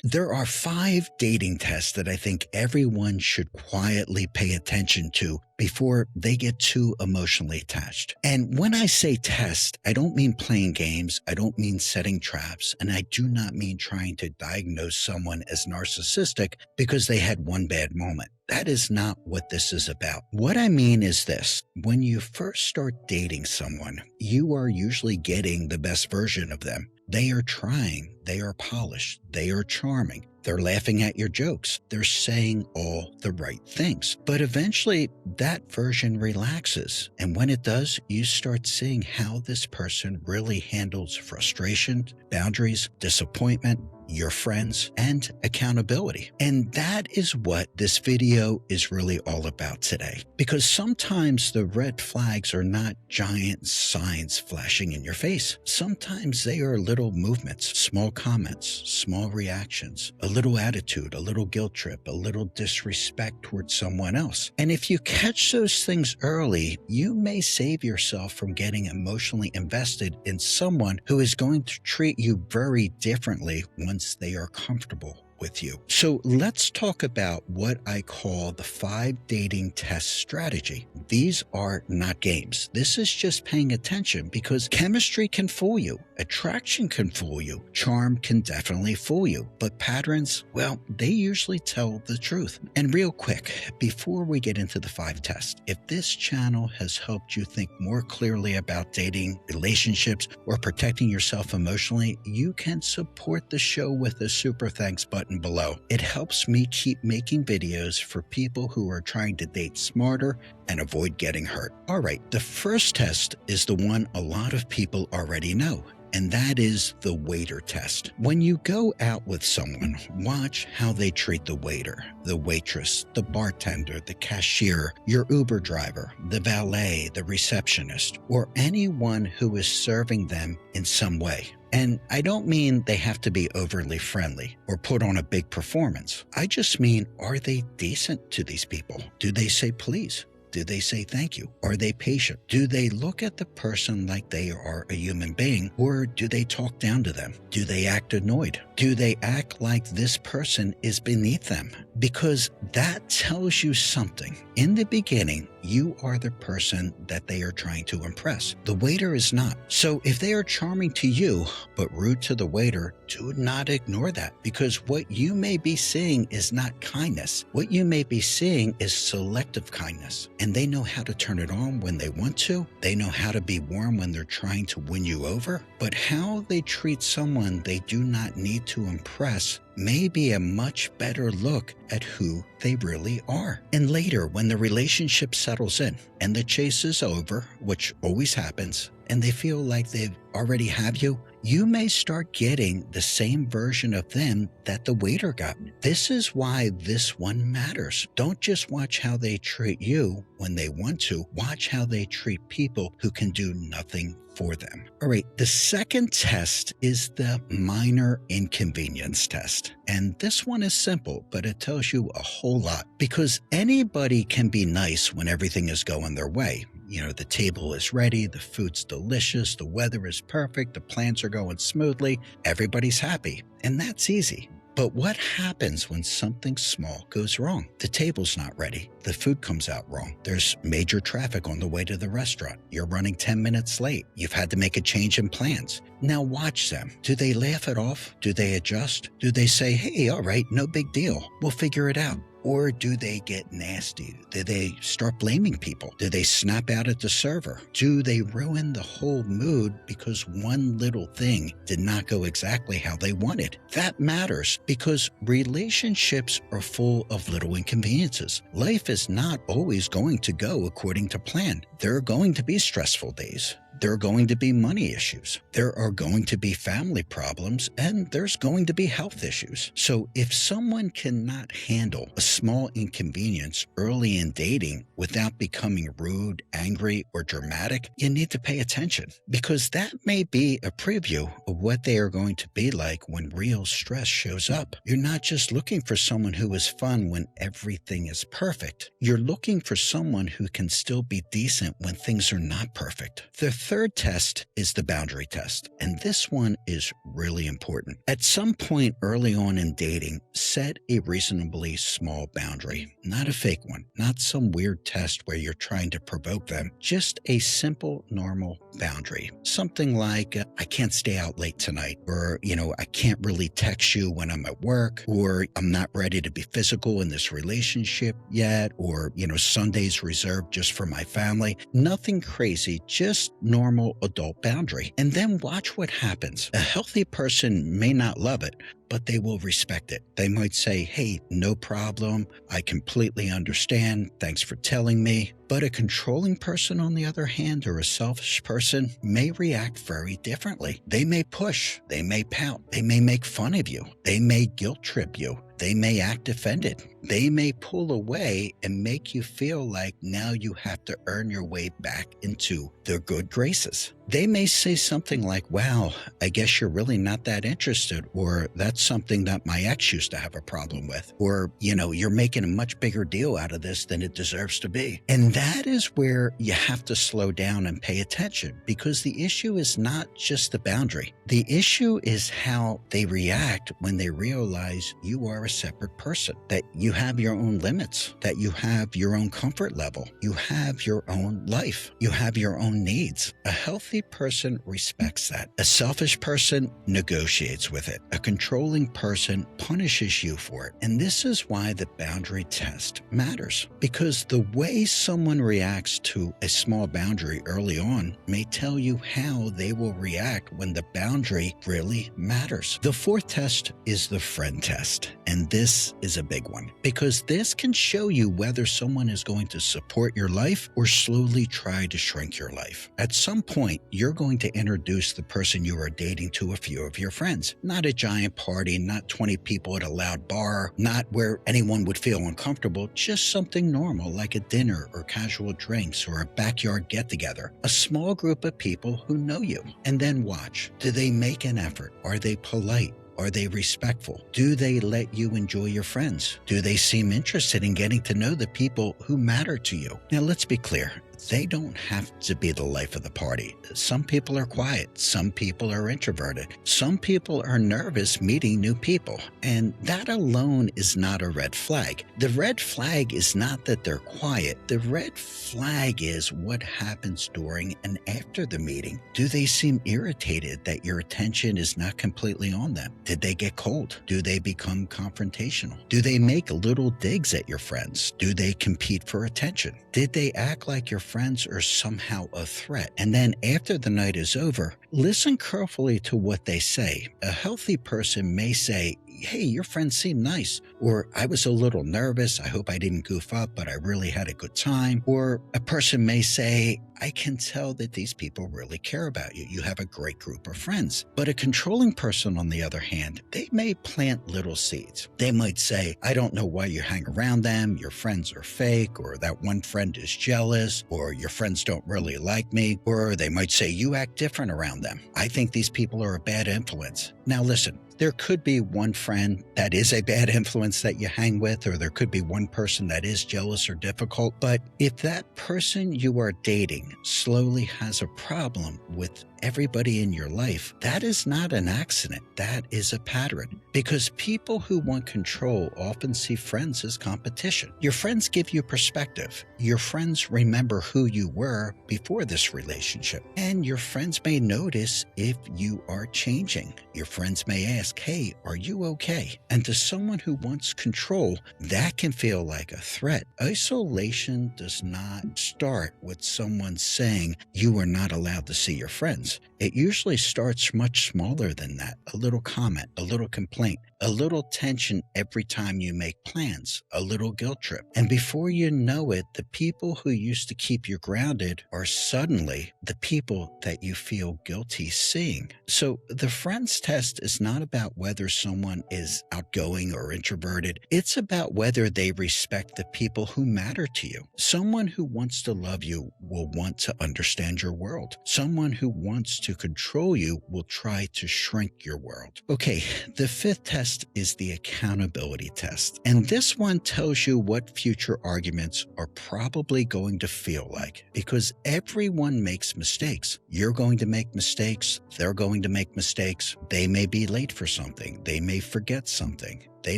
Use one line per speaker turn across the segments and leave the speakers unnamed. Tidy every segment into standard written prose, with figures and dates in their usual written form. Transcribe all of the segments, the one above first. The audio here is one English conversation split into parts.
There are 5 dating tests that I think everyone should quietly pay attention to before they get too emotionally attached. And when I say test, I don't mean playing games, I don't mean setting traps, and I do not mean trying to diagnose someone as narcissistic because they had one bad moment. That is not what this is about. What I mean is this: when you first start dating someone, you are usually getting the best version of them. They are trying, they are polished, they are charming, they're laughing at your jokes, they're saying all the right things. But eventually, that version relaxes. And when it does, you start seeing how this person really handles frustration, boundaries, disappointment, your friends, and accountability. And that is what this video is really all about today. Because sometimes the red flags are not giant signs flashing in your face. Sometimes they are little movements, small comments, small reactions, a little attitude, a little guilt trip, a little disrespect towards someone else. And if you catch those things early, you may save yourself from getting emotionally invested in someone who is going to treat you very differently once they are comfortable with you. So let's talk about what I call the 5 dating test strategy. These are not games. This is just paying attention, because chemistry can fool you. Attraction can fool you. Charm can definitely fool you. But patterns, well, they usually tell the truth. And real quick, before we get into the 5 tests, if this channel has helped you think more clearly about dating, relationships, or protecting yourself emotionally, you can support the show with a super thanks button below. It helps me keep making videos for people who are trying to date smarter and avoid getting hurt. All right, the first test is the one a lot of people already know, and that is the waiter test. When you go out with someone, watch how they treat the waiter, the waitress, the bartender, the cashier, your Uber driver, the valet, the receptionist, or anyone who is serving them in some way. And I don't mean they have to be overly friendly or put on a big performance. I just mean, are they decent to these people? Do they say please? Do they say thank you? Are they patient? Do they look at the person like they are a human being, or do they talk down to them? Do they act annoyed? Do they act like this person is beneath them? Because that tells you something. In the beginning, you are the person that they are trying to impress. The waiter is not. So if they are charming to you, but rude to the waiter, do not ignore that, because what you may be seeing is not kindness. What you may be seeing is selective kindness. And they know how to turn it on when they want to. They know how to be warm when they're trying to win you over. But how they treat someone they do not need to impress may be a much better look at who they really are. And later, when the relationship settles in and the chase is over, which always happens, and they feel like they already have you, you may start getting the same version of them that the waiter got. This is why this one matters. Don't just watch how they treat you when they want to. Watch how they treat people who can do nothing for them. All right, the second test is the minor inconvenience test. And this one is simple, but it tells you a whole lot, because anybody can be nice when everything is going their way. You know, the table is ready, the food's delicious, the weather is perfect, the plans are going smoothly, everybody's happy. And that's easy. But what happens when something small goes wrong? The table's not ready. The food comes out wrong. There's major traffic on the way to the restaurant. You're running 10 minutes late. You've had to make a change in plans. Now watch them. Do they laugh it off? Do they adjust? Do they say, hey, all right, no big deal, we'll figure it out? Or do they get nasty? Do they start blaming people? Do they snap out at the server? Do they ruin the whole mood because one little thing did not go exactly how they wanted? That matters, because relationships are full of little inconveniences. Life is not always going to go according to plan. There are going to be stressful days. There are going to be money issues. There are going to be family problems, and there's going to be health issues. So if someone cannot handle a small inconvenience early in dating without becoming rude, angry, or dramatic, you need to pay attention, because that may be a preview of what they are going to be like when real stress shows up. You're not just looking for someone who is fun when everything is perfect. You're looking for someone who can still be decent when things are not perfect. The third test is the boundary test, and this one is really important. At some point early on in dating, set a reasonably small boundary, not a fake one, not some weird test where you're trying to provoke them, just a simple, normal boundary. Something like, I can't stay out late tonight, or, I can't really text you when I'm at work, or I'm not ready to be physical in this relationship yet, or, Sunday's reserved just for my family. Nothing crazy, just normal adult boundary. And then watch what happens. A healthy person may not love it, but they will respect it. They might say, hey, no problem. I completely understand. Thanks for telling me. But a controlling person, on the other hand, or a selfish person may react very differently. They may push. They may pout. They may make fun of you. They may guilt trip you. They may act offended. They may pull away and make you feel like now you have to earn your way back into their good graces. They may say something like, wow, I guess you're really not that interested, or that's something that my ex used to have a problem with, or, you're making a much bigger deal out of this than it deserves to be. And that is where you have to slow down and pay attention, because the issue is not just the boundary. The issue is how they react when they realize you are a separate person, that you have your own limits, that you have your own comfort level, you have your own life, you have your own needs. A healthy person respects that. A selfish person negotiates with it. A controlling person punishes you for it. And this is why the boundary test matters, because the way someone reacts to a small boundary early on may tell you how they will react when the boundary really matters. The fourth test is the friend test. And this is a big one, because this can show you whether someone is going to support your life or slowly try to shrink your life. At some point, you're going to introduce the person you are dating to a few of your friends. Not a giant party, not 20 people at a loud bar, not where anyone would feel uncomfortable, just something normal like a dinner or casual drinks or a backyard get-together. A small group of people who know you. And then watch. Do they make an effort? Are they polite? Are they respectful? Do they let you enjoy your friends? Do they seem interested in getting to know the people who matter to you? Now, let's be clear. They don't have to be the life of the party. Some people are quiet. Some people are introverted. Some people are nervous meeting new people. And that alone is not a red flag. The red flag is not that they're quiet. The red flag is what happens during and after the meeting. Do they seem irritated that your attention is not completely on them? Did they get cold? Do they become confrontational? Do they make little digs at your friends? Do they compete for attention? Did they act like your friends are somehow a threat? And then after the night is over, listen carefully to what they say. A healthy person may say, hey, your friends seem nice, or I was a little nervous. I hope I didn't goof up, but I really had a good time. Or a person may say, I can tell that these people really care about you. You have a great group of friends. But a controlling person, on the other hand, they may plant little seeds. They might say, I don't know why you hang around them. Your friends are fake, or that one friend is jealous, or your friends don't really like me. Or they might say, you act different around them. I think these people are a bad influence. Now listen, there could be one friend that is a bad influence that you hang with, or there could be one person that is jealous or difficult. But if that person you are dating slowly has a problem with everybody in your life, that is not an accident. That is a pattern. Because people who want control often see friends as competition. Your friends give you perspective. Your friends remember who you were before this relationship. And your friends may notice if you are changing. Your friends may ask, hey, are you okay? And to someone who wants control, that can feel like a threat. Isolation does not start with someone saying you are not allowed to see your friends. It usually starts much smaller than that. A little comment, a little complaint, a little tension every time you make plans, a little guilt trip. And before you know it, the people who used to keep you grounded are suddenly the people that you feel guilty seeing. So the friends test is not about whether someone is outgoing or introverted. It's about whether they respect the people who matter to you. Someone who wants to love you will want to understand your world. Someone who wants to to control you will try to shrink your world. Okay, the fifth test is the accountability test. And this one tells you what future arguments are probably going to feel like, because everyone makes mistakes. You're going to make mistakes. They're going to make mistakes. They may be late for something. They may forget something. They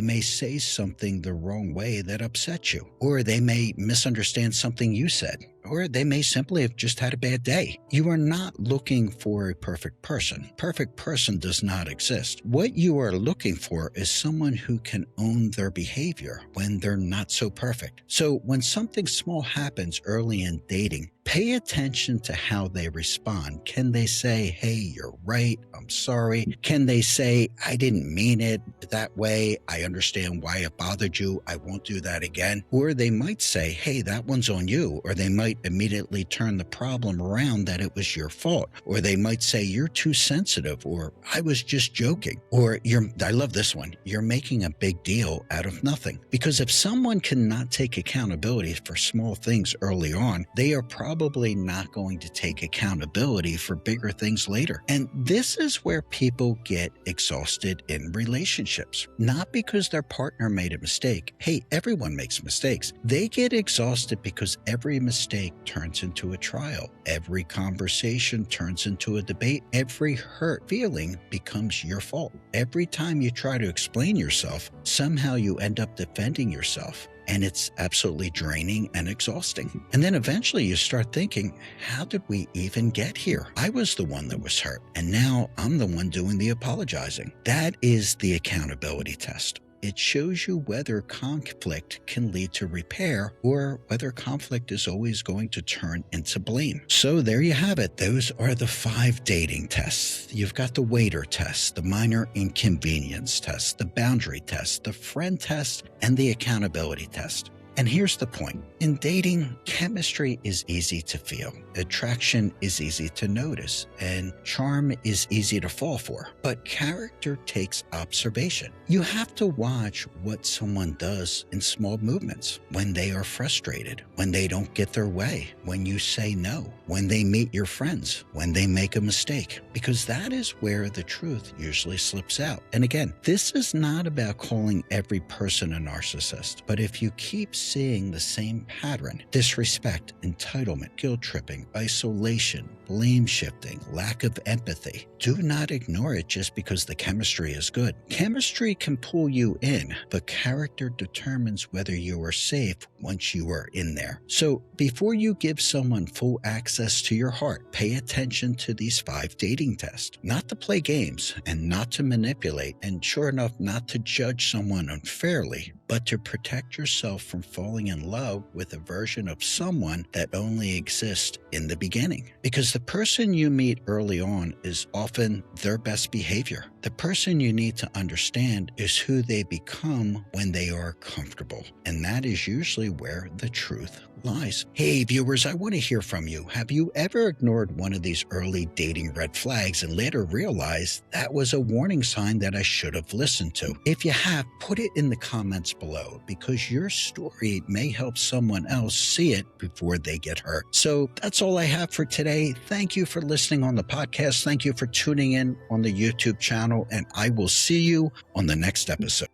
may say something the wrong way that upsets you, or they may misunderstand something you said, or they may simply have just had a bad day. You are not looking for a perfect person. Perfect person does not exist. What you are looking for is someone who can own their behavior when they're not so perfect. So when something small happens early in dating, pay attention to how they respond. Can they say, hey, you're right, I'm sorry? Can they say, I didn't mean it that way, I understand why it bothered you, I won't do that again? Or they might say, hey, that one's on you. Or they might immediately turn the problem around that it was your fault. Or they might say, you're too sensitive, or I was just joking. Or I love this one, you're making a big deal out of nothing. Because if someone cannot take accountability for small things early on, they are probably not going to take accountability for bigger things later. And this is where people get exhausted in relationships. Not because their partner made a mistake. Hey, everyone makes mistakes. They get exhausted because every mistake turns into a trial. Every conversation turns into a debate. Every hurt feeling becomes your fault. Every time you try to explain yourself, somehow you end up defending yourself. And it's absolutely draining and exhausting. And then eventually you start thinking, how did we even get here? I was the one that was hurt, and now I'm the one doing the apologizing. That is the accountability test. It shows you whether conflict can lead to repair or whether conflict is always going to turn into blame. So there you have it. Those are the 5 dating tests. You've got the waiter test, the minor inconvenience test, the boundary test, the friend test, and the accountability test. And here's the point. In dating, chemistry is easy to feel, attraction is easy to notice, and charm is easy to fall for. But character takes observation. You have to watch what someone does in small movements, when they are frustrated, when they don't get their way, when you say no, when they meet your friends, when they make a mistake, because that is where the truth usually slips out. And again, this is not about calling every person a narcissist, but if you keep seeing the same pattern, disrespect, entitlement, guilt tripping, isolation, blame shifting, lack of empathy, do not ignore it just because the chemistry is good. Chemistry can pull you in, but character determines whether you are safe once you are in there. So before you give someone full access to your heart, pay attention to these 5 dating tests. Not to play games and not to manipulate, and sure enough, not to judge someone unfairly, but to protect yourself from falling in love with a version of someone that only exists in the beginning. Because the person you meet early on is often their best behavior. The person you need to understand is who they become when they are comfortable. And that is usually where the truth lies. Hey viewers, I want to hear from you. Have you ever ignored one of these early dating red flags and later realized that was a warning sign that I should have listened to? If you have, put it in the comments below, because your story may help someone else see it before they get hurt. So that's all I have for today. Thank you for listening on the podcast. Thank you for tuning in on the YouTube channel, and I will see you on the next episode.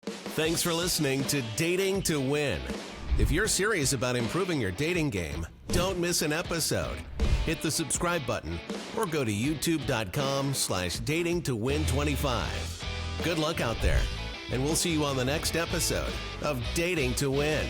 Thanks for listening to Dating to Win. If you're serious about improving your dating game, don't miss an episode. Hit the subscribe button or go to youtube.com/datingtowin25. Good luck out there, and we'll see you on the next episode of Dating to Win.